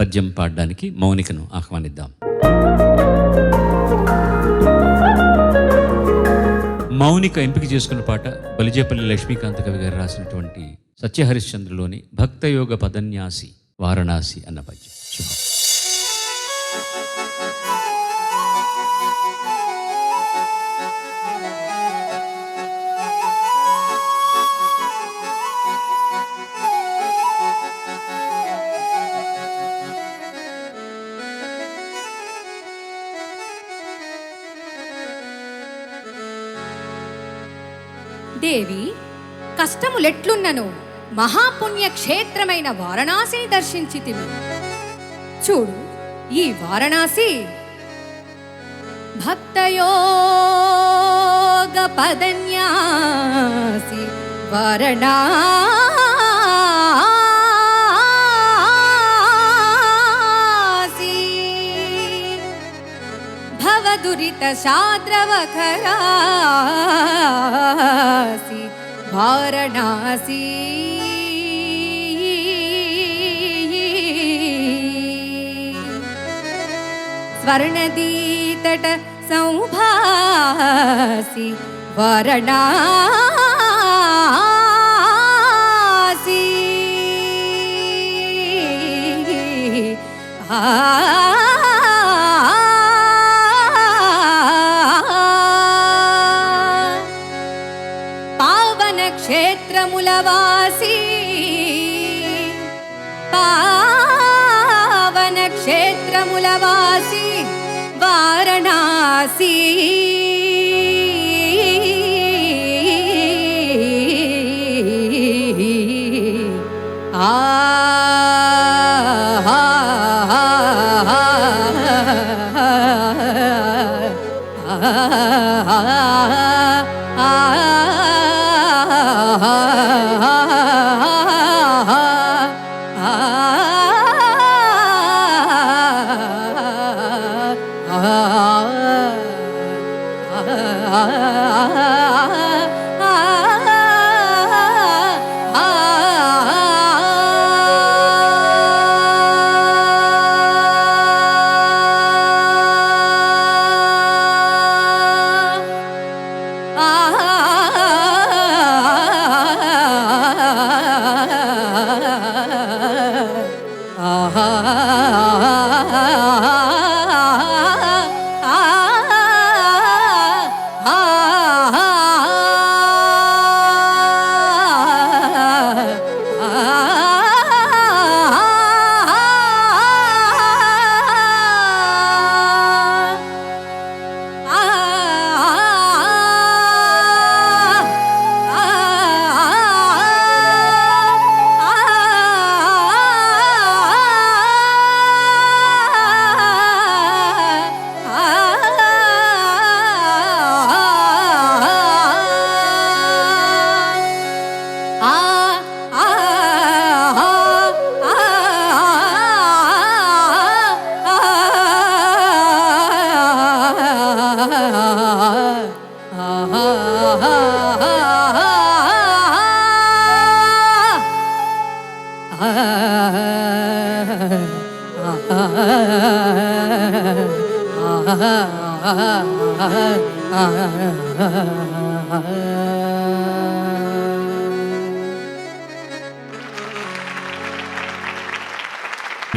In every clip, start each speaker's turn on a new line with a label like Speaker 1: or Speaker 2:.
Speaker 1: పద్యం పాడడానికి మౌనికను ఆహ్వానిద్దాం. మౌనిక ఎంపిక చేసుకున్న పాట బలిజేపల్లి లక్ష్మీకాంత కవి గారు రాసినటువంటి సత్యహరిశ్చంద్రులోని భక్తయోగ పదన్యాసి వారణాసి అన్న పద్యం. శుభం.
Speaker 2: దేవి, కష్టములెట్లున్నను మహాపుణ్యక్షేత్రమైన వారణాసిని దర్శించితివి. చూడు, ఈ వారణాసి భక్తయోగ పదన్యాసి వారణాసి భవదురిత శాద్రవఖరాసి వారణాసి స్వర్ణదీతట సౌభాసి వారణాసి పావన క్షేత్రములవాసి పావన క్షేత్రములవాసి వారణాసి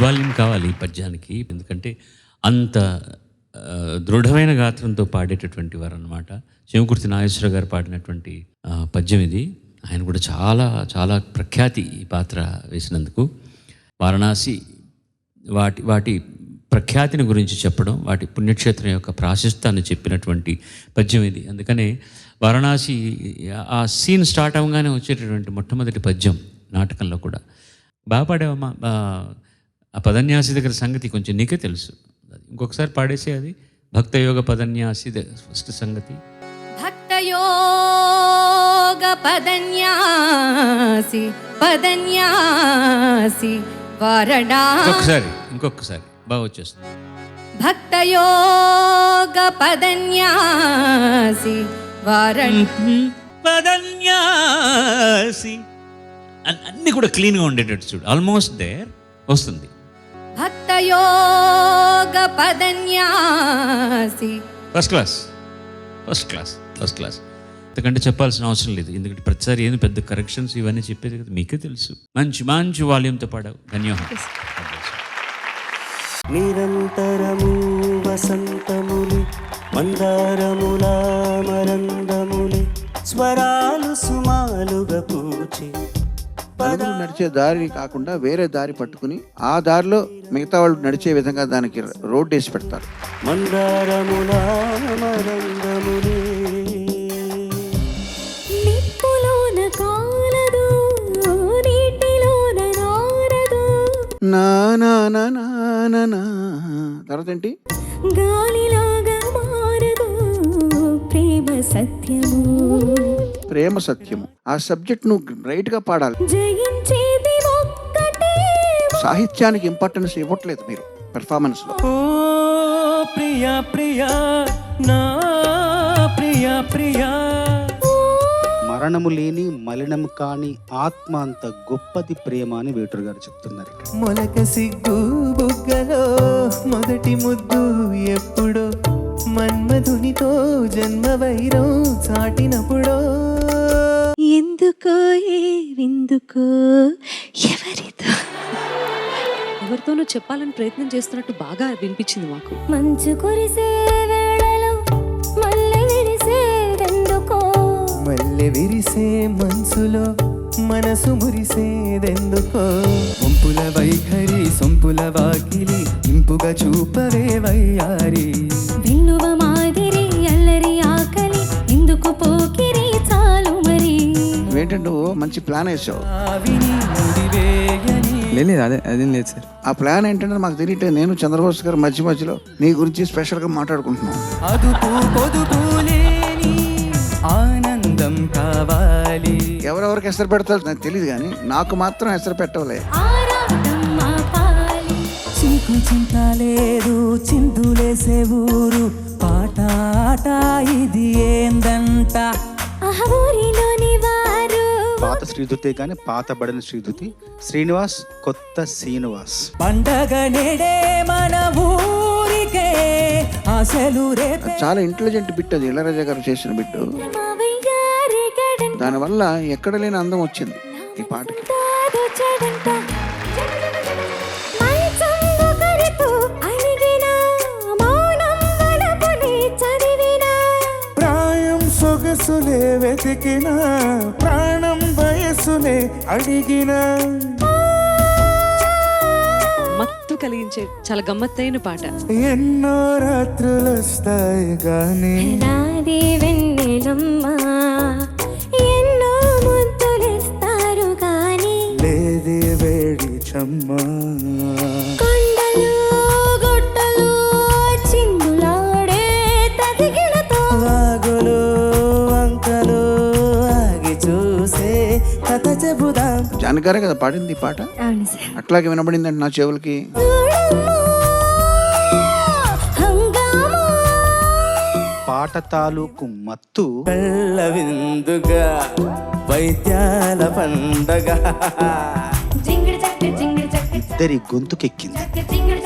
Speaker 1: వాల్యూమ్ కావాలి ఈ పద్యానికి, ఎందుకంటే అంత దృఢమైన గాత్రంతో పాడేటటువంటి వారు అన్నమాట. శివకుర్తి నాగేశ్వర గారు పాడినటువంటి పద్యం ఇది. ఆయన కూడా చాలా చాలా ప్రఖ్యాతి ఈ పాత్ర వేసినందుకు. వారణాసి వాటి ప్రఖ్యాతిని గురించి చెప్పడం, వాటి పుణ్యక్షేత్రం యొక్క ప్రాశస్తాన్ని చెప్పినటువంటి పద్యం ఇది. అందుకనే వారణాసి ఆ సీన్ స్టార్ట్ అవ్వగానే వచ్చేటటువంటి మొట్టమొదటి పద్యం నాటకంలో కూడా. బాగా పాడేవమ్మా. ఆ పదన్యాసి దగ్గర సంగతి కొంచెం నీకే తెలుసు, ఇంకొకసారి పాడేసే. అది భక్తయోగ పదన్యాసి ఫస్ట్ సంగతి.
Speaker 2: భక్తయోగ పదన్యాసి పదన్యాసి వారణాసి.
Speaker 1: ఇంకొకసారి బాగా వచ్చేస్తుంది.
Speaker 2: భక్తయోగ పదన్యాసి
Speaker 1: పదన్యాసి అన్నీ కూడా క్లీన్గా ఉండేటట్టు చూడు. ఆల్మోస్ట్ దేర్ వస్తుంది.
Speaker 2: భక్తయోగ పదన్యాసి.
Speaker 1: First class first class first class. ఎందుకంటే చెప్పాల్సిన అవసరం లేదు, ఎందుకంటే ప్రతిసారి ఏమి పెద్ద కరెక్షన్స్ ఇవన్నీ చెప్పేది కదా, మీకే తెలుసు. మంచి మంచి వాల్యూమ్తో పాడావు, ధన్యవాదాలు.
Speaker 3: నిరంతరము వసంతములు మందారముల మరందములు స్వరాలు సుమాలుగా పూచి.
Speaker 4: నలుగురు నడిచే దారి కాకుండా వేరే దారి పట్టుకుని ఆ దారిలో మిగతా వాళ్ళు నడిచే విధంగా దానికి రోడ్ వేసి పెడతారు.
Speaker 3: మందారముల మరందములే
Speaker 2: నిప్పులోన కాలదు నీటిలోన నారదు.
Speaker 4: నా నా నా నా నా నా. తర్వాత ఏంటి?
Speaker 2: గాలిలాగా మారదు ప్రేమ సత్యము.
Speaker 4: ప్రేమ సత్యము. ఆ సబ్జెక్ట్ నువ్వు రైట్ గా పాడాలి.
Speaker 2: జయించేది ఒక్కటే.
Speaker 4: సాహిత్యానికి ఇంపార్టెన్స్ ఇవ్వట్లేదు మీరు పెర్ఫార్మెన్స్ లో.
Speaker 3: ఓ ప్రియా ప్రియా నా ప్రియా ప్రియా.
Speaker 5: మరణము లేని మలినము కాని ఆత్మ అంత గొప్పది ప్రేమ అని వేటూరు గారు చెప్తున్నారు ఇక్కడ.
Speaker 6: మొలక సిగ్గు బుగ్గలో మొదటి ముద్దు ఎప్పుడో మన్మధునితో జన్మ వైరం చాటినప్పుడో.
Speaker 7: ఎందుకో ఏ విందుకో ఎవరితో ఎవరితోనో చెప్పాలని ప్రయత్నం చేస్తున్నట్టు బాగా వినిపించింది మాకు.
Speaker 2: మంచు కురిసే వేళలో మల్లె విరిసేదెందుకో.
Speaker 6: మల్లె విరిసే మనసులో మనసు మురిసేదెందుకో. వంపుల వైఖరి సొంపుల వాకిలి ఇంపుగా చూపవే వయ్యారి.
Speaker 2: విన్నువ మాదిరి అల్లరి ఆకలి ఎందుకు పోకిరి చాలు మరి.
Speaker 4: నువ్వేంటంటే మంచి ప్లాన్ వేసావు.
Speaker 6: ఆవిని ముడివేయని.
Speaker 8: లేదు అదేం లేదు సార్.
Speaker 4: ఆ ప్లాన్ ఏంటంటే మాకు తెలియటే నేను చంద్రబోస్ గారు మధ్యలో నీ గురించి స్పెషల్ గా మాట్లాడుకుంటున్నాం.
Speaker 6: అదుపు పొదుపు లేని ఆనందం కావాలి.
Speaker 4: ఎవరెవరికి ఎసరు పెడతారు నాకు తెలియదు, కానీ నాకు మాత్రం ఎసరు పెట్టవలే.
Speaker 2: ఆరాటం ఆపాలి.
Speaker 6: చీకు చింత లేదు చిందులేసే ఊరు పాట ఆట ఇది ఏందంట.
Speaker 2: ఊరిలోని వారు
Speaker 5: పాత శ్రీధుతే కానీ పాత బడిన శ్రీధుతి శ్రీనివాస్ కొత్త శ్రీనివాస్.
Speaker 6: పండగ నేడే మన ఊరికే ఆశలు రేపే.
Speaker 4: చాలా ఇంటెలిజెంట్ బిట్ అది, ఇళయరాజా గారు చేసిన బిట్.
Speaker 2: మావయ్యారి గడంట
Speaker 4: దానివల్ల ఎక్కడ లేని అందం వచ్చింది ఈ పాటకి.
Speaker 2: తాదు చెడంట. మంచం ఒకరితో అలిగిన మౌనం వలపుని చదివిన.
Speaker 6: ప్రాయం సొగసులే వెతికిన ప్రాణం వయసులే అడిగిన.
Speaker 7: మత్తు కలిగించే చాలా గమ్మత్తైన పాట.
Speaker 6: ఎన్నో రాత్రులు వస్తాయి గాని
Speaker 2: నాది వెన్నెలమ్మ ఎన్నో ముద్దులిస్తారు గాని.
Speaker 6: లేది వేడి చమ్మా.
Speaker 2: కొండలు గుట్టలు చిందులాడే తదిగినతో.
Speaker 6: వాగులు వంకలు ఆగి చూసే కథ చెబుదాం.
Speaker 4: జానగారే కదా పాడింది ఈ పాట.
Speaker 2: అవును సార్.
Speaker 4: అట్లాగే వినబడిందండి నా చెవులకి.
Speaker 5: పాట తాలూకు మత్తు
Speaker 6: కళ్ళ విందుగా వైద్యాల పండగ.
Speaker 2: జింగిడి చక్క జింగిడి చక్క
Speaker 5: ఇద్దరి గొంతుకెక్కింది.
Speaker 2: జింగిడి